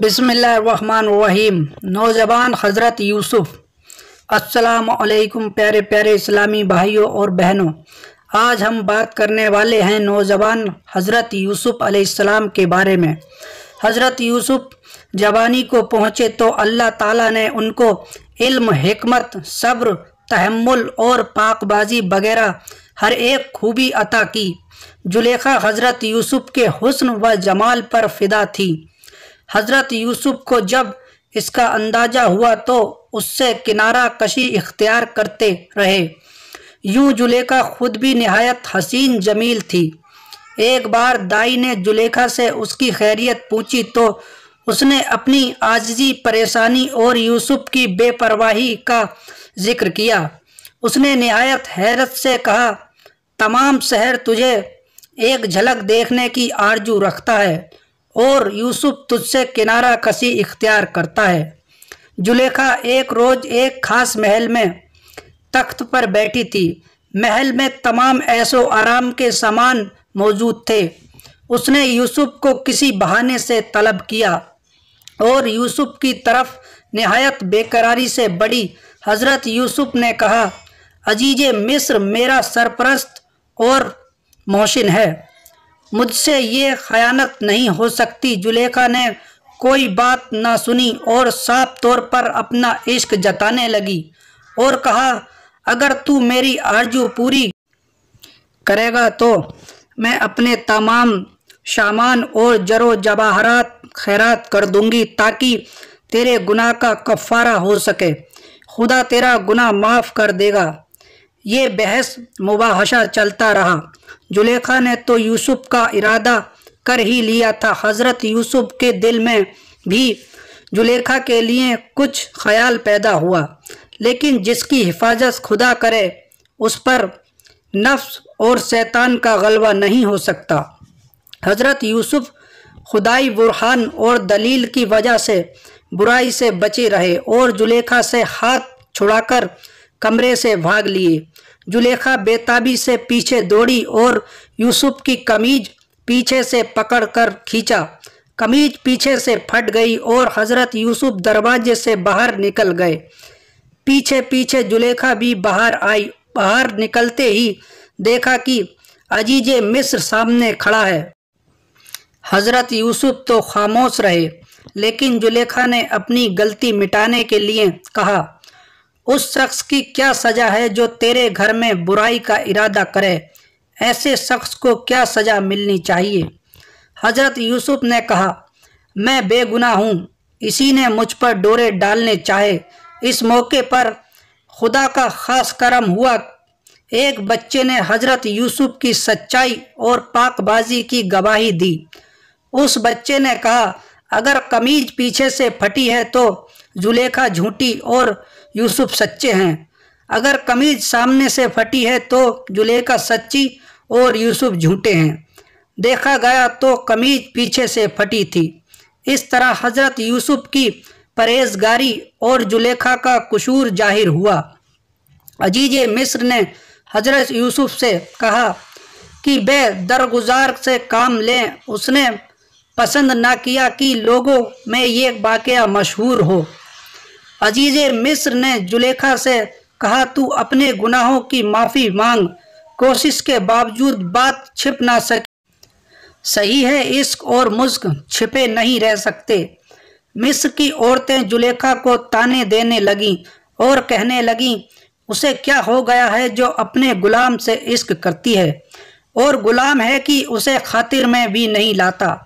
बिस्मिल्लाहिर्रहमानिर्रहीम। नौजवान हज़रत यूसुफ। अस्सलाम वालेकुम प्यारे प्यारे इस्लामी भाइयों और बहनों, आज हम बात करने वाले हैं नौजवान हज़रत यूसुफ अलैहिस्सलाम के बारे में। हज़रत यूसुफ जवानी को पहुँचे तो अल्लाह ताला ने उनको इल्म, हिकमत, सब्र, तहम्मुल और पाकबाजी वगैरह हर एक खूबी अता की। जुलेखा हज़रत यूसुफ के हुस्न व जमाल पर फ़िदा थी। हज़रत यूसुफ को जब इसका अंदाज़ा हुआ तो उससे किनारा कशी इख्तियार करते रहे। यूं जुलेखा खुद भी निहायत हसीन जमील थी। एक बार दाई ने जुलेखा से उसकी खैरियत पूछी तो उसने अपनी आजिज़ी, परेशानी और यूसुफ की बेपरवाही का जिक्र किया। उसने निहायत हैरत से कहा, तमाम शहर तुझे एक झलक देखने की आरजू रखता है और यूसुफ तुझसे किनारा कशी इख्तियार करता है। जुलेखा एक रोज़ एक खास महल में तख्त पर बैठी थी। महल में तमाम ऐशो आराम के सामान मौजूद थे। उसने यूसुफ को किसी बहाने से तलब किया और यूसुफ की तरफ निहायत बेकरारी से बढ़ी। हज़रत यूसुफ ने कहा, अजीज़े मिस्र मेरा सरपरस्त और मोहसिन है, मुझसे ये खयानत नहीं हो सकती। जुलेखा ने कोई बात ना सुनी और साफ तौर पर अपना इश्क जताने लगी और कहा, अगर तू मेरी आरजू पूरी करेगा तो मैं अपने तमाम सामान और जरो जवाहरात खैरात कर दूंगी ताकि तेरे गुनाह का कफ़ारा हो सके। खुदा तेरा गुनाह माफ़ कर देगा। ये बहस मुबाहशा चलता रहा। जुलेखा ने तो यूसुफ का इरादा कर ही लिया था। हज़रत यूसुफ के दिल में भी जुलेखा के लिए कुछ ख्याल पैदा हुआ, लेकिन जिसकी हिफाजत खुदा करे उस पर नफ्स और शैतान का गलबा नहीं हो सकता। हज़रत यूसुफ खुदाई बुरहान और दलील की वजह से बुराई से बचे रहे और जुलेखा से हाथ छुड़ाकर कमरे से भाग लिए। जुलेखा बेताबी से पीछे दौड़ी और यूसुफ की कमीज पीछे से पकड़कर खींचा। कमीज पीछे से फट गई और हज़रत यूसुफ दरवाजे से बाहर निकल गए। पीछे पीछे जुलेखा भी बाहर आई। बाहर निकलते ही देखा कि अजीज़े मिस्र सामने खड़ा है। हज़रत यूसुफ तो खामोश रहे, लेकिन जुलेखा ने अपनी गलती मिटाने के लिए कहा, उस शख्स की क्या सज़ा है जो तेरे घर में बुराई का इरादा करे? ऐसे शख्स को क्या सज़ा मिलनी चाहिए? हज़रत यूसुफ ने कहा, मैं बेगुनाह हूँ, इसी ने मुझ पर डोरे डालने चाहे। इस मौके पर खुदा का ख़ास करम हुआ। एक बच्चे ने हज़रत यूसुफ की सच्चाई और पाकबाजी की गवाही दी। उस बच्चे ने कहा, अगर कमीज पीछे से फटी है तो जुलेखा झूठी और यूसुफ सच्चे हैं। अगर कमीज सामने से फटी है तो जुलेखा सच्ची और यूसुफ झूठे हैं। देखा गया तो कमीज पीछे से फटी थी। इस तरह हज़रत यूसुफ की परहेजगारी और जुलेखा का कसूर जाहिर हुआ। अजीज़े मिस्र ने हज़रत यूसुफ से कहा कि बे दरगुजार से काम लें। उसने पसंद ना किया कि लोगों में ये वाक़या मशहूर हो। अजीज़े मिस्र ने जुलेखा से कहा, तू अपने गुनाहों की माफ़ी मांग। कोशिश के बावजूद बात छिप ना सकी। सही है, इश्क और मुश्क छिपे नहीं रह सकते। मिस्र की औरतें जुलेखा को ताने देने लगीं और कहने लगीं, उसे क्या हो गया है जो अपने गुलाम से इश्क करती है, और गुलाम है कि उसे खातिर में भी नहीं लाता।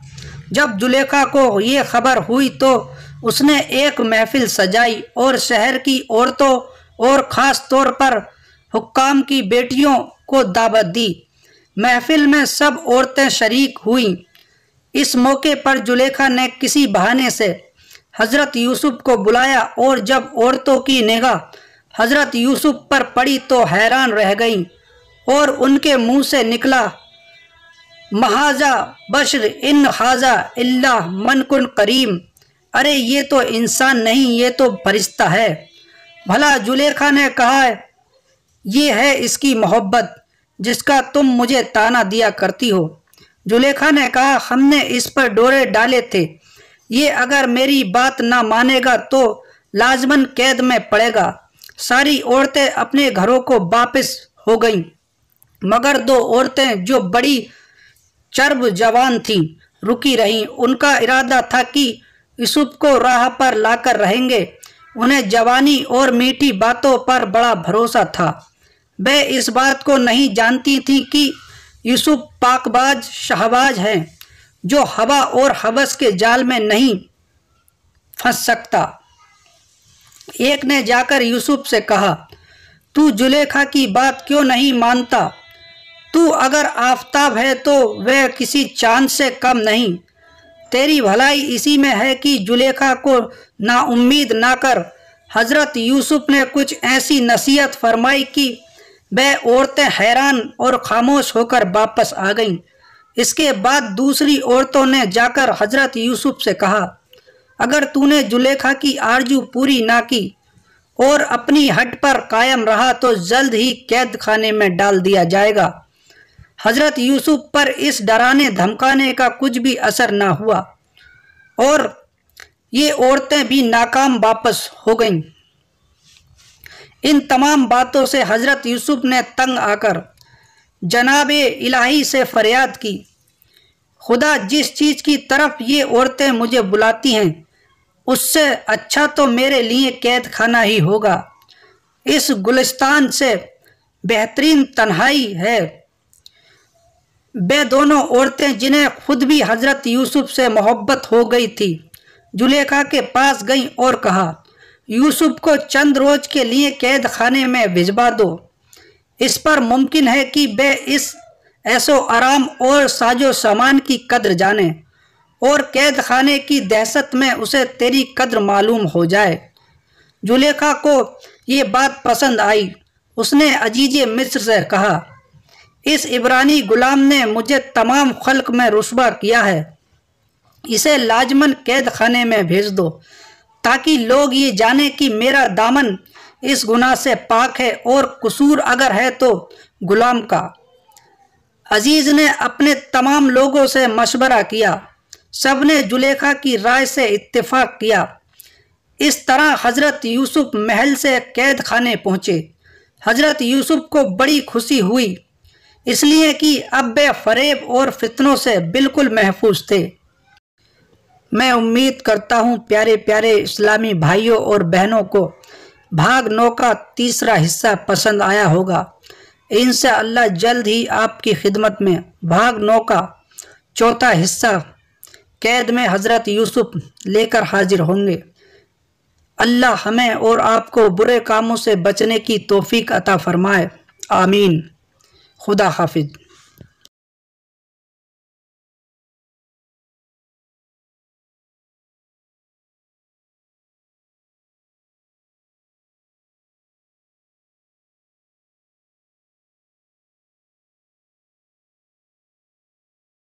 जब जुलेखा को ये खबर हुई तो उसने एक महफिल सजाई और शहर की औरतों और ख़ास तौर पर हुक्काम की बेटियों को दावत दी। महफिल में सब औरतें शरीक हुईं। इस मौके पर जुलेखा ने किसी बहाने से हज़रत यूसुफ को बुलाया और जब औरतों की निगाह हज़रत यूसुफ पर पड़ी तो हैरान रह गईं और उनके मुंह से निकला, महाजा बशर इन हाजा इल्ला मनकुन करीम। अरे ये तो इंसान नहीं, ये तो फरिश्ता है। भला जुलेखा ने कहा, ये है इसकी मोहब्बत जिसका तुम मुझे ताना दिया करती हो। जुलेखा ने कहा, हमने इस पर डोरे डाले थे, یہ اگر میری بات نہ مانے گا تو لازماً قید میں پڑے گا۔ ساری عورتیں اپنے گھروں کو واپس ہو گئیں، مگر 2 عورتیں جو بڑی چرب جوان تھیں رکی رہیں۔ ان کا ارادہ تھا کہ یوسف کو راہ پر لا کر رہیں گے۔ انہیں جوانی اور میٹھی باتوں پر بڑا بھروسہ تھا۔ وہ اس بات کو نہیں جانتی تھیں کہ یوسف پاک باز شہباز ہیں جو ہوا اور ہوس کے جال میں نہیں پھنس سکتا۔ ایک نے جا کر یوسف سے کہا، تو زلیخا کی بات کیوں نہیں مانتا؟ تو اگر آفتاب ہے تو وہ کسی چاند سے کم نہیں۔ تیری بھلائی اسی میں ہے کہ زلیخا کو نا امید نہ کر۔ حضرت یوسف نے کچھ ایسی نصیحت فرمائی کہ وہ عورتیں حیران اور خاموش ہو کر واپس آ گئیں۔ اس کے بعد دوسری عورتوں نے جا کر حضرت یوسف سے کہا، اگر تو نے زلیخا کی آرزو پوری نہ کی اور اپنی ہٹ پر قائم رہا تو جلد ہی قید خانے میں ڈال دیا جائے گا۔ حضرت یوسف پر اس ڈرانے دھمکانے کا کچھ بھی اثر نہ ہوا اور یہ عورتیں بھی ناکام واپس ہو گئیں۔ ان تمام باتوں سے حضرت یوسف نے تنگ آ کر جناب الہی سے فریاد کی، خدا جس چیز کی طرف یہ عورتیں مجھے بلاتی ہیں اس سے اچھا تو میرے لیے قید خانہ ہی ہوگا۔ اس گلستان سے بہترین تنہائی ہے۔ وہ دونوں عورتیں جنہیں خود بھی حضرت یوسف سے محبت ہو گئی تھی زلیخا کے پاس گئیں اور کہا، یوسف کو چند روز کے لیے قید خانے میں بھجوا دو۔ اس پر ممکن ہے کہ وہ اس عیش و آرام اور ساز و سامان کی قدر جانے اور قید خانے کی دہشت میں اسے تیری قدر معلوم ہو جائے۔ زلیخا کو یہ بات پسند آئی۔ اس نے عزیز مصر سے کہا، اس عبرانی غلام نے مجھے تمام خلق میں رسوا کیا ہے، اسے لازماً قید خانے میں بھیج دو تاکہ لوگ یہ جانیں کہ میرا دامن اس گناہ سے پاک ہے اور قصور اگر ہے تو غلام کا۔ عزیز نے اپنے تمام لوگوں سے مشورہ کیا، سب نے زلیخا کی رائے سے اتفاق کیا۔ اس طرح حضرت یوسف محل سے قید خانے پہنچے۔ حضرت یوسف کو بڑی خوشی ہوئی، اس لیے کہ اب وہ فریب اور فتنوں سے بالکل محفوظ تھے۔ میں امید کرتا ہوں پیارے پیارے اسلامی بھائیوں اور بہنوں کو بھاگ 9 کا تیسرا حصہ پسند آیا ہوگا۔ انشاءاللہ جلد ہی آپ کی خدمت میں بھاگ 9 کا چوتھا حصہ قید میں حضرت یوسف لے کر حاضر ہوں گے۔ اللہ ہمیں اور آپ کو برے کاموں سے بچنے کی توفیق عطا فرمائے، آمین۔ خدا حافظ۔